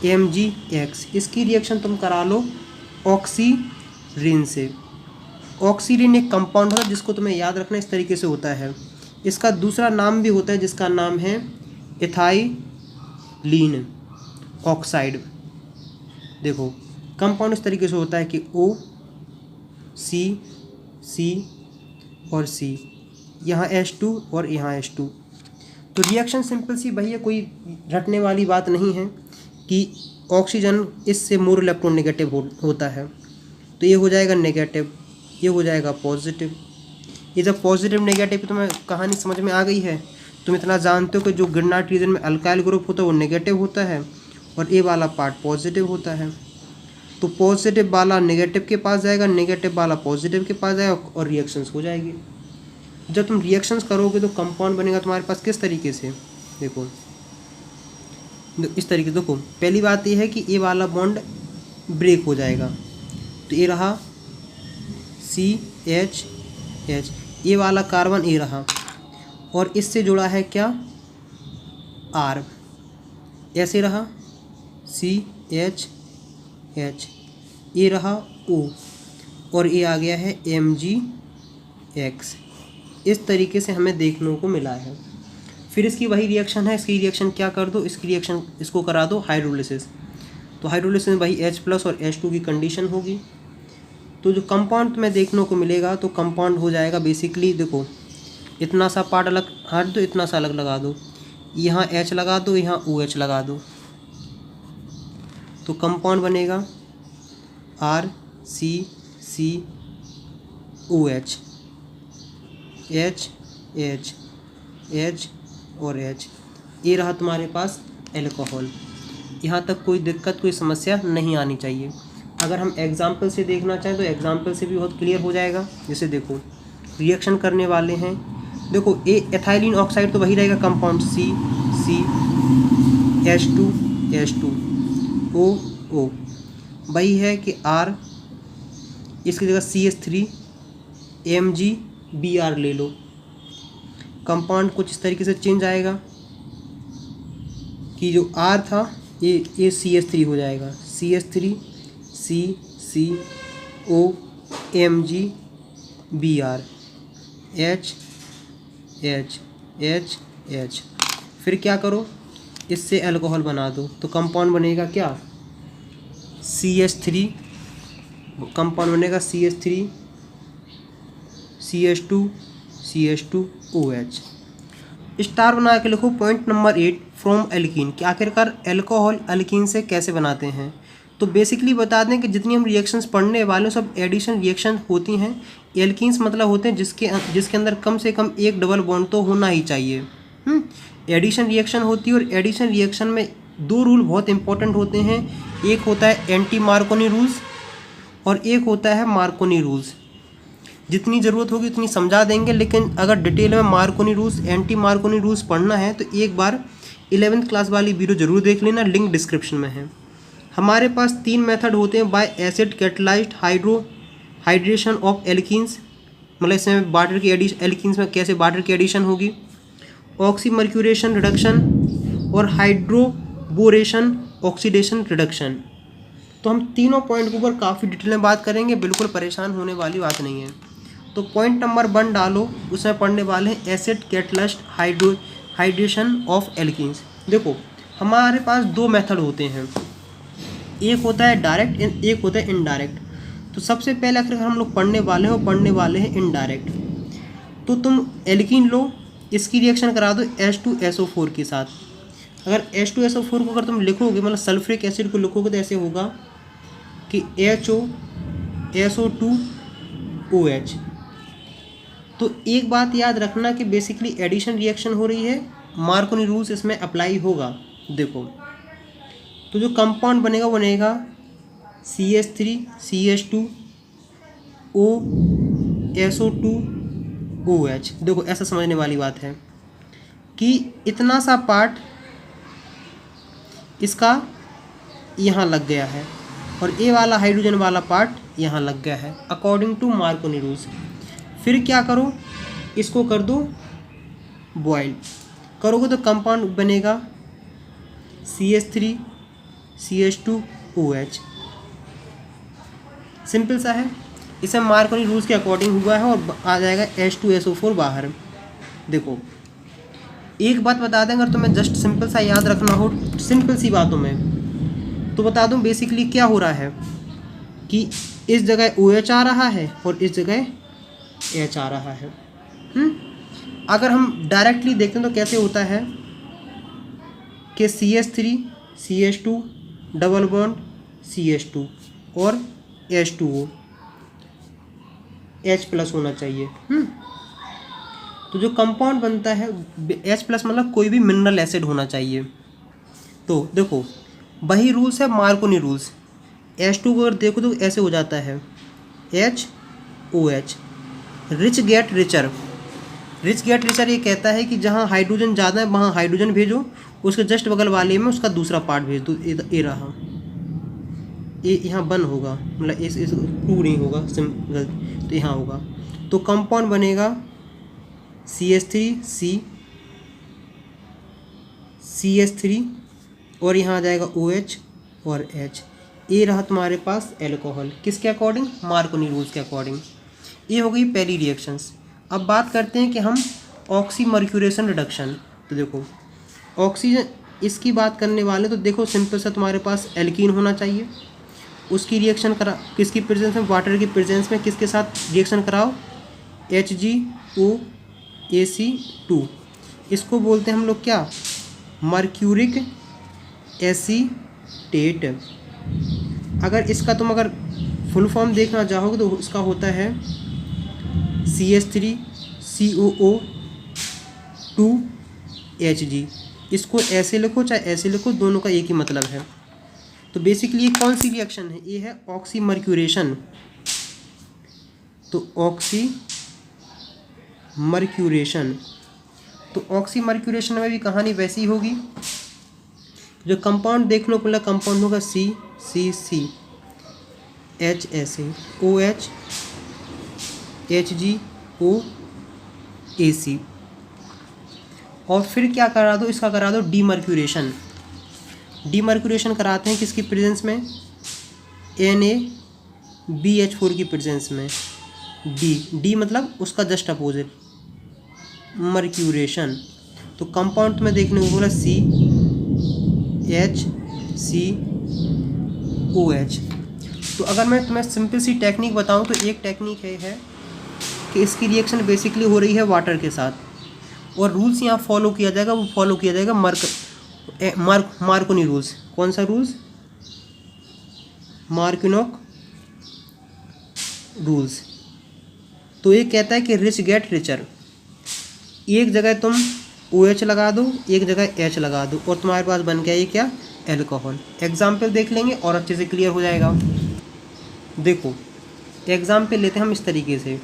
RMgX। इसकी रिएक्शन तुम करा लो ऑक्सीरिन से। ऑक्सीरिन एक कंपाउंड है जिसको तुम्हें याद रखना इस तरीके से होता है। इसका दूसरा नाम भी होता है जिसका नाम है इथाइलीन ऑक्साइड। देखो कंपाउंड इस तरीके से होता है कि O C और C, यहाँ H2 और यहाँ H2। तो रिएक्शन सिंपल सी वही है, कोई रटने वाली बात नहीं है कि ऑक्सीजन इससे मोर इलेक्ट्रोनेगेटिव होता है, तो ये हो जाएगा नेगेटिव, ये हो जाएगा पॉजिटिव। ये जब पॉजिटिव नेगेटिव तुम्हें कहानी समझ में आ गई है, तुम इतना जानते हो कि जो गिरनाट रीजन में अल्काइल ग्रुप होता है वो नेगेटिव होता है और ये वाला पार्ट पॉजिटिव होता है। तो पॉजिटिव वाला नेगेटिव के पास जाएगा, नेगेटिव वाला पॉजिटिव के पास जाएगा और रिएक्शंस हो जाएगी। जब तुम रिएक्शंस करोगे तो कंपाउंड बनेगा तुम्हारे पास किस तरीके से, देखो इस तरीके। देखो पहली बात ये है कि ये वाला बॉन्ड ब्रेक हो जाएगा, तो ये रहा CH, ये वाला कार्बन ये रहा, और इससे जुड़ा है क्या R, ऐसे रहा CH, ये रहा O, और ये आ गया है MgX। इस तरीके से हमें देखने को मिला है। फिर इसकी वही रिएक्शन है, इसकी रिएक्शन क्या कर दो, इसकी रिएक्शन इसको करा दो हाइड्रोलिसिस। तो हाइड्रोलिसिस में वही H+ और H2 की कंडीशन होगी। तो जो कंपाउंड तुम्हें देखने को मिलेगा तो कंपाउंड हो जाएगा बेसिकली, देखो इतना सा पार्ट अलग हट दो, इतना सा अलग लगा दो, यहाँ H लगा दो, यहाँ OH लगा दो, तो कंपाउंड बनेगा RCCOH, H और H। ये रहा तुम्हारे पास एल्कोहल। यहाँ तक कोई दिक्कत कोई समस्या नहीं आनी चाहिए। अगर हम एग्जाम्पल से देखना चाहें तो एग्जाम्पल से भी बहुत क्लियर हो जाएगा। जैसे देखो रिएक्शन करने वाले हैं, देखो ए एथाइलिन ऑक्साइड तो वही रहेगा कंपाउंड H2 O वही है कि R, इसकी जगह CH3 Mg Br ले लो, कंपाउंड कुछ इस तरीके से चेंज आएगा कि जो R था ये CH3 हो जाएगा, CH3 COMgBr H। फिर क्या करो, इससे अल्कोहल बना दो तो कंपाउंड बनेगा क्या, CH3, कंपाउंड बनेगा CH3 CH2OH। स्टार बना के लिखो पॉइंट नंबर 8 फ्रॉम एल्कीन, कि आखिरकार अल्कोहल अल्कीन से कैसे बनाते हैं। तो बेसिकली बता दें कि जितनी हम रिएक्शंस पढ़ने वाले हैं सब एडिशन रिएक्शन होती हैं। एल्कीन्स मतलब होते हैं जिसके अंदर कम से कम एक डबल बॉन्ड तो होना ही चाहिए। एडिशन रिएक्शन होती है और एडिशन रिएक्शन में दो रूल बहुत इंपॉर्टेंट होते हैं, एक होता है एंटी मार्कोनी रूल्स और एक होता है मार्कोनी रूल्स। जितनी ज़रूरत होगी उतनी समझा देंगे, लेकिन अगर डिटेल में Markovnikov rules anti Markovnikov rules पढ़ना है तो एक बार 11th क्लास वाली वीडियो ज़रूर देख लेना, लिंक डिस्क्रिप्शन में है। हमारे पास 3 मेथड होते हैं bye acid catalysed hydration of alkenes, मतलब इसमें वाटर की एल्कीन्स में कैसे वाटर की एडिशन होगी, ऑक्सीमर्क्यूरेशन रिडक्शन और हाइड्रोबोरेशन ऑक्सीडेशन रिडक्शन। तो हम तीनों पॉइंट के ऊपर काफ़ी डिटेल में बात करेंगे, बिल्कुल परेशान होने वाली बात नहीं है। तो पॉइंट नंबर 1 डालो, उसमें पढ़ने वाले हैं acid catalysed hydration of alkenes. देखो हमारे पास 2 मेथड होते हैं, एक होता है डायरेक्ट, एक होता है इनडायरेक्ट। तो सबसे पहले अगर हम लोग पढ़ने वाले हैं इनडायरेक्ट। तो तुम एल्कीन लो, इसकी रिएक्शन करा दो H2SO4 के साथ। अगर H2SO4 को अगर तुम लिखोगे, मतलब सल्फ्रिक एसिड को लिखोगे तो ऐसे होगा कि HOSO2OH। तो एक बात याद रखना कि बेसिकली एडिशन रिएक्शन हो रही है, मार्कोनी रूल्स इसमें अप्लाई होगा। देखो तो जो कंपाउंड बनेगा CH3 CH2OSO2OH। देखो ऐसा समझने वाली बात है कि इतना सा पार्ट इसका यहाँ लग गया है और ए वाला हाइड्रोजन वाला पार्ट यहाँ लग गया है अकॉर्डिंग टू मार्कोनी रूल्स। फिर क्या करो, इसको कर दो बॉयल, करोगे तो कंपाउंड बनेगा CH3 CH2OH। सिंपल सा है, इसे मार्कोनी रूल्स के अकॉर्डिंग हुआ है और आ जाएगा H2SO4 बाहर। देखो एक बात बता दें, अगर तुम्हें जस्ट सिंपल सा याद रखना हो सिंपल सी बातों में, तो बता दूं बेसिकली क्या हो रहा है कि इस जगह OH आ रहा है और इस जगह H आ रहा है। अगर हम डायरेक्टली देखते हैं तो कैसे होता है कि CH3 CH2 double bond CH2 और H2O H+ होना चाहिए। तो जो कंपाउंड बनता है H+ मतलब कोई भी मिनरल एसिड होना चाहिए। तो देखो वही रूल्स है मार्कोनी रूल्स। H2 को अगर देखो तो ऐसे हो जाता है HOH। रिच गेट रिचर ये कहता है कि जहाँ हाइड्रोजन ज़्यादा है वहाँ हाइड्रोजन भेजो, उसके जस्ट बगल वाले में उसका दूसरा पार्ट भेज दो। ये रहा, ये यहाँ बन होगा, मतलब इस टू नहीं होगा सिंगल, तो यहाँ होगा। तो कंपाउंड बनेगा CH3 और यहाँ आ जाएगा OH और H। ये रहा तुम्हारे पास एल्कोहल, किसके अकॉर्डिंग, मार्कोनी रूल्स के अकॉर्डिंग। ये हो गई पहली रिएक्शंस। अब बात करते हैं कि हम ऑक्सीमर्क्यूरेशन रिडक्शन। तो देखो ऑक्सीजन इसकी बात करने वाले, तो देखो सिंपल सा तुम्हारे पास एल्कीन होना चाहिए, उसकी रिएक्शन करा किसकी प्रेजेंस में, वाटर की प्रेजेंस में किसके साथ रिएक्शन कराओ HgOAc2। इसको बोलते हैं हम लोग क्या, मर्क्यूरिक एसीटेट। अगर इसका तुम अगर फुल फॉर्म देखना चाहोगे तो इसका होता है CH3COO2Hg। इसको ऐसे लिखो चाहे ऐसे लिखो, दोनों का एक ही मतलब है। तो बेसिकली ये कौन सी रिएक्शन है, ये है ऑक्सीमर्क्यूरेशन। तो ऑक्सीमर्क्यूरेशन, तो ऑक्सीमर्क्यूरेशन में भी कहानी वैसी होगी। जो कंपाउंड देख लो, पहला कंपाउंड होगा CCC HSA OH HgOAc। और फिर क्या करा दो, इसका करा दो डीमर्क्यूरेशन। डीमर्क्यूरेशन कराते हैं किसकी प्रेजेंस में, NaBH4 की प्रेजेंस में। डी मतलब उसका जस्ट अपोजिट, मर्क्यूरेशन। तो कंपाउंड में देखने को बोला CHCOH। तो अगर मैं तुम्हें सिंपल सी टेक्निक बताऊं तो एक टेक्निक है कि इसकी रिएक्शन बेसिकली हो रही है वाटर के साथ, और रूल्स यहाँ फॉलो किया जाएगा, वो फॉलो किया जाएगा मार्कोनी रूल्स। कौन सा रूल्स, मार्किनोक रूल्स। तो ये कहता है कि रिच गेट रिचर, एक जगह तुम OH लगा दो, एक जगह H लगा दो, और तुम्हारे पास बन गया ये क्या, एल्कोहल। एग्जाम्पल देख लेंगे और अच्छे से क्लियर हो जाएगा। देखो एग्जाम्पल लेते हैं हम इस तरीके से,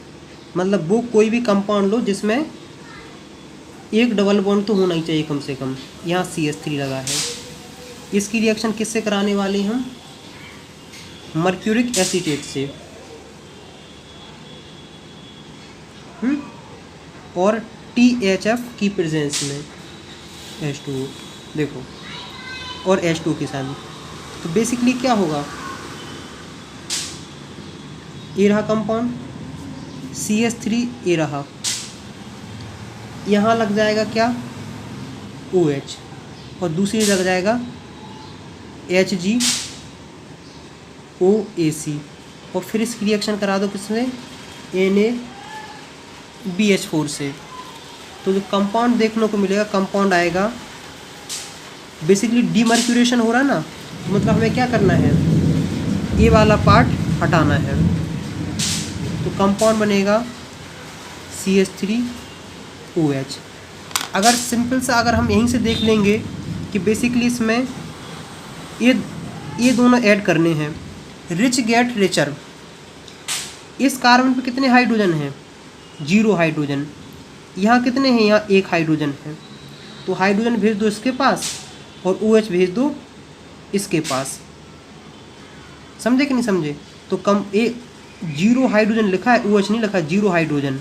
मतलब वो कोई भी कंपाउंड लो जिसमें एक डबल बॉन्ड तो होना ही चाहिए कम से कम। यहाँ CH3 लगा है, इसकी रिएक्शन किससे कराने वाले हम, मर्क्यूरिक एसीटेट से। और THF की प्रेजेंस में H2O, देखो, और H2 के साथ। तो बेसिकली क्या होगा, ये रहा कंपाउंड, CH3 ये रहा, यहाँ लग जाएगा क्या, OH, और दूसरी लग जाएगा HgOAC, और फिर इसकी रिएक्शन करा दो किससे, NaBH4 से। तो जो कंपाउंड देखने को मिलेगा, कंपाउंड आएगा, बेसिकली डीमर्क्यूरेशन हो रहा है ना, तो मतलब हमें क्या करना है, ये वाला पार्ट हटाना है। तो कंपाउंड बनेगा CH3OH। अगर सिंपल सा अगर हम यहीं से देख लेंगे कि बेसिकली इसमें ये दोनों ऐड करने हैं, रिच गेट रिचर। इस कार्बन पे कितने हाइड्रोजन हैं, 0 हाइड्रोजन। यहाँ कितने हैं, यहाँ 1 हाइड्रोजन है। तो हाइड्रोजन भेज दो इसके पास और OH भेज दो इसके पास। समझे कि नहीं समझे। तो कम 0 हाइड्रोजन लिखा है, OH नहीं लिखा, 0 हाइड्रोजन।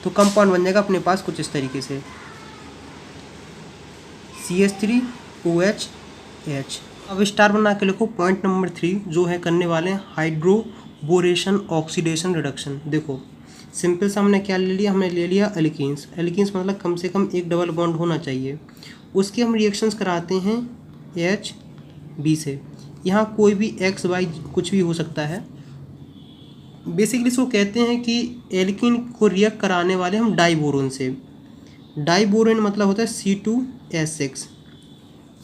तो कंपाउंड बन जाएगा अपने पास कुछ इस तरीके से, CH3OH। अब स्टार बना के लिखो पॉइंट नंबर 3 जो है करने वाले हैं हाइड्रोबोरेशन ऑक्सीडेशन रिडक्शन। देखो सिंपल सा हमने क्या ले लिया, हमने ले लिया एल्कीन्स। एल्कीन्स मतलब कम से कम एक डबल बॉन्ड होना चाहिए। उसके हम रिएक्शंस कराते हैं HB से। यहाँ कोई भी XY कुछ भी हो सकता है। बेसिकली इसको कहते हैं कि एल्कीन को रिएक्ट कराने वाले हम डाइबोरोन से। डाइबोरोन मतलब होता है C2H6,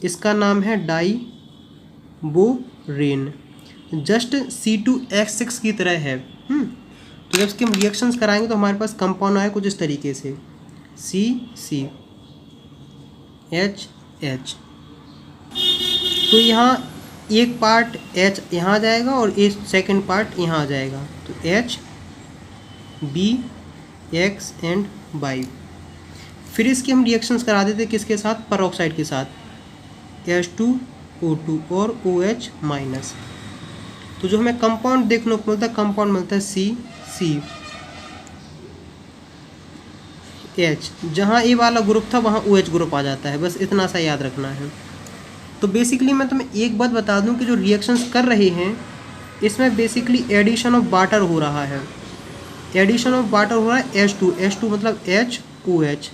इसका नाम है डाइबोरेन, जस्ट C2H6 की तरह है। तो जब इसके हम रिएक्शंस कराएंगे तो हमारे पास कंपाउंड आए कुछ इस तरीके से, CCHH। तो यहाँ एक पार्ट H यहाँ आ जाएगा और एक सेकंड पार्ट यहाँ आ जाएगा, तो H B X and Y। फिर इसकी हम रिएक्शंस करा देते किसके साथ, परऑक्साइड के साथ, H2O2 और OH माइनस। तो जो हमें कंपाउंड देखने को मिलता है, कंपाउंड मिलता है CCH। जहाँ ए वाला ग्रुप था वहाँ OH ग्रुप आ जाता है, बस इतना सा याद रखना है। तो बेसिकली मैं तुम्हें एक बात बता दूं कि जो रिएक्शंस कर रहे हैं इसमें बेसिकली एडिशन ऑफ वाटर हो रहा है। एडिशन ऑफ वाटर हो रहा है H2 मतलब HOH।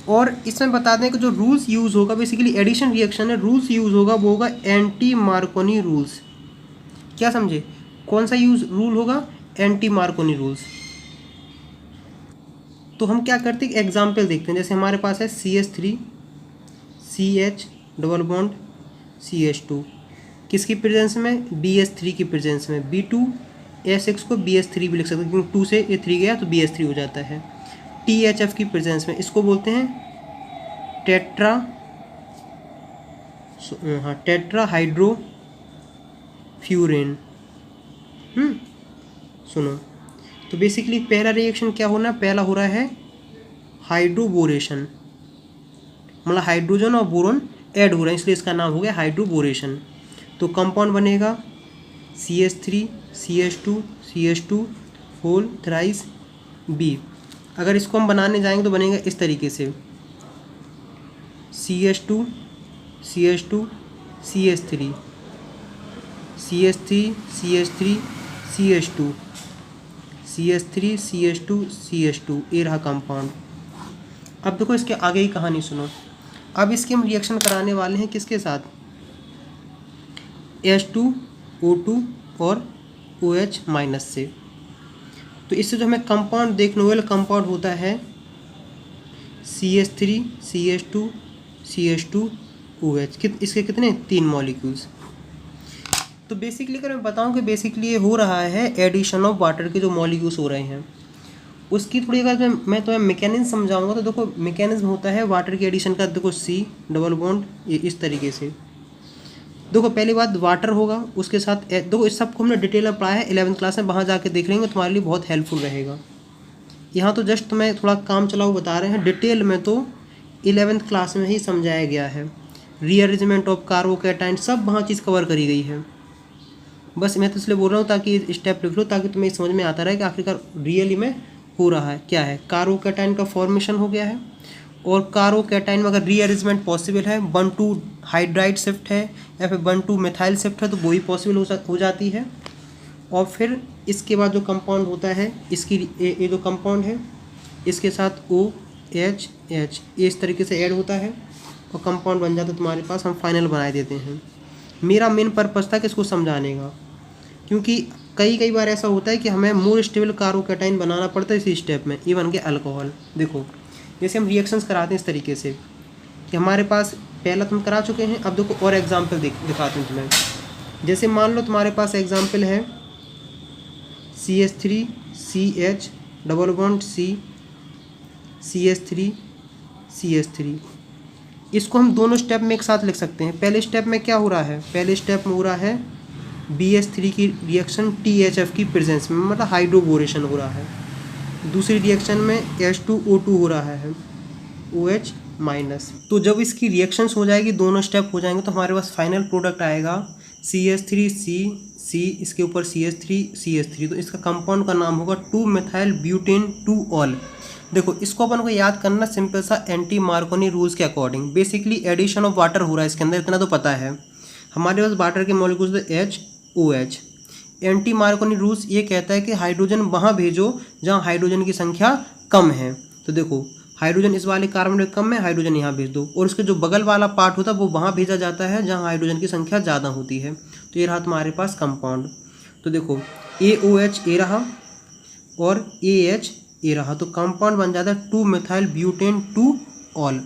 और इसमें बता दें कि जो रूल्स यूज़ होगा, बेसिकली एडिशन रिएक्शन है, रूल्स यूज़ होगा वो होगा एंटी मार्कोनी रूल्स। क्या समझे, कौन सा रूल होगा, एंटी मार्कोनी रूल्स। तो हम क्या करते हैं, एग्जाम्पल देखते हैं। जैसे हमारे पास है CH3 CH double bond CH2, किसकी प्रेजेंस में, BH3 की प्रेजेंस में। B2S6 को BH3 भी लिख सकते हैं क्योंकि 2 से ये 3 गया तो BH3 हो जाता है। THF की प्रेजेंस में, इसको बोलते हैं टेट्रा हाइड्रोफ्यूरेन। सुनो, तो बेसिकली पहला रिएक्शन क्या होना, पहला हो रहा है हाइड्रोबोरेशन, मतलब हाइड्रोजन और बोरोन ऐड हो रहा है, इसलिए इसका नाम हो गया हाइड्रोबोरेशन। तो कंपाउंड बनेगा CH3 CH2 CH2 whole thrice B। अगर इसको हम बनाने जाएंगे तो बनेगा इस तरीके से CH2 CH2 CH3 CH3 CH3 CH2 CH3 CH2 CH2, ये रहा कंपाउंड। अब देखो इसके आगे ही कहानी सुनो। अब इसके हम रिएक्शन कराने वाले हैं किसके साथ, H2O2 और OH माइनस से। तो इससे जो हमें कंपाउंड देखने वाला कंपाउंड होता है CH3 CH2 CH2 OH। इसके कितने 3 मॉलिक्यूल्स। तो बेसिकली अगर मैं बताऊं कि बेसिकली ये हो रहा है एडिशन ऑफ वाटर के जो मॉलिक्यूल्स हो रहे हैं उसकी थोड़ी अगर मैं तुम्हें मैकेनिज्म समझाऊंगा तो देखो मैकेनिज्म होता है वाटर के एडिशन का। देखो C डबल बॉन्ड ये इस तरीके से। देखो पहली बात वाटर होगा उसके साथ देखो इस सबको हमने डिटेल में पढ़ा है 11th क्लास में, वहाँ जाके देख लेंगे तुम्हारे लिए बहुत हेल्पफुल रहेगा। यहाँ तो जस्ट तुम्हें थोड़ा काम चलाओ बता रहे हैं, डिटेल में तो 11th क्लास में ही समझाया गया है। रीअरेंजमेंट ऑफ कार्बोकैटायन सब वहाँ चीज़ कवर करी गई है। बस मैं तो इसलिए बोल रहा हूँ ताकि स्टेप लिख लो ताकि तुम्हें समझ में आता रहे कि आखिरकार रियली में हो रहा है क्या है। कार्बोकैटायन का फॉर्मेशन हो गया है और कार्बोकैटायन में अगर रीअरेंजमेंट पॉसिबल है 1,2 हाइड्राइड शिफ्ट है या फिर 1,2 मिथाइल शिफ्ट है तो वो ही पॉसिबल हो जाती है। और फिर इसके बाद जो कंपाउंड होता है इसकी ये जो कंपाउंड है इसके साथ OH इस तरीके से ऐड होता है और कंपाउंड बन जाता है तुम्हारे पास। हम फाइनल बना देते हैं। मेरा मेन पर्पस था कि इसको समझाने का, क्योंकि कई बार ऐसा होता है कि हमें मोर स्टेबल कार्बोकैटायन बनाना पड़ता है इसी स्टेप में, इवन के अल्कोहल। देखो जैसे हम रिएक्शंस कराते हैं इस तरीके से कि हमारे पास पहला तुम करा चुके हैं। अब देखो और एग्जाम्पल दिखाते हैं तुम्हें। जैसे मान लो तुम्हारे पास एग्जाम्पल है CH3 CH double bond C CH3 CH3। इसको हम दोनों स्टेप में एक साथ लिख सकते हैं। पहले स्टेप में क्या हो रहा है, पहले स्टेप में हो रहा है BH3 की रिएक्शन THF की प्रेजेंस में, मतलब हाइड्रोबोरेशन हो रहा है। दूसरी रिएक्शन में H2O2 हो रहा है OH माइनस। तो जब इसकी रिएक्शंस हो जाएगी दोनों स्टेप हो जाएंगे तो हमारे पास फाइनल प्रोडक्ट आएगा CH3C इसके ऊपर CH3 तो इसका कंपाउंड का नाम होगा 2 मेथाइल ब्यूटेन 2 ऑल। देखो इसको अपन को याद करना सिंपल सा एंटी मार्कोनी रूल्स के according. Basically addition of water हो रहा है इसके अंदर, इतना तो पता है। हमारे पास वाटर के molecules HOH। Anti Markovnikov rules ये कहता है कि हाइड्रोजन वहाँ भेजो जहाँ हाइड्रोजन की संख्या कम है। तो देखो हाइड्रोजन इस वाले कार्बन में कम है, हाइड्रोजन यहाँ भेज दो, और उसके जो बगल वाला पार्ट होता है वो वहाँ भेजा जाता है जहाँ हाइड्रोजन की संख्या ज़्यादा होती है। तो ये रहा तुम्हारे पास कंपाउंड। तो देखो AOH ये रहा और AH ये रहा, तो कंपाउंड बन जाता है 2 मेथाइल ब्यूटेन 2 ऑल।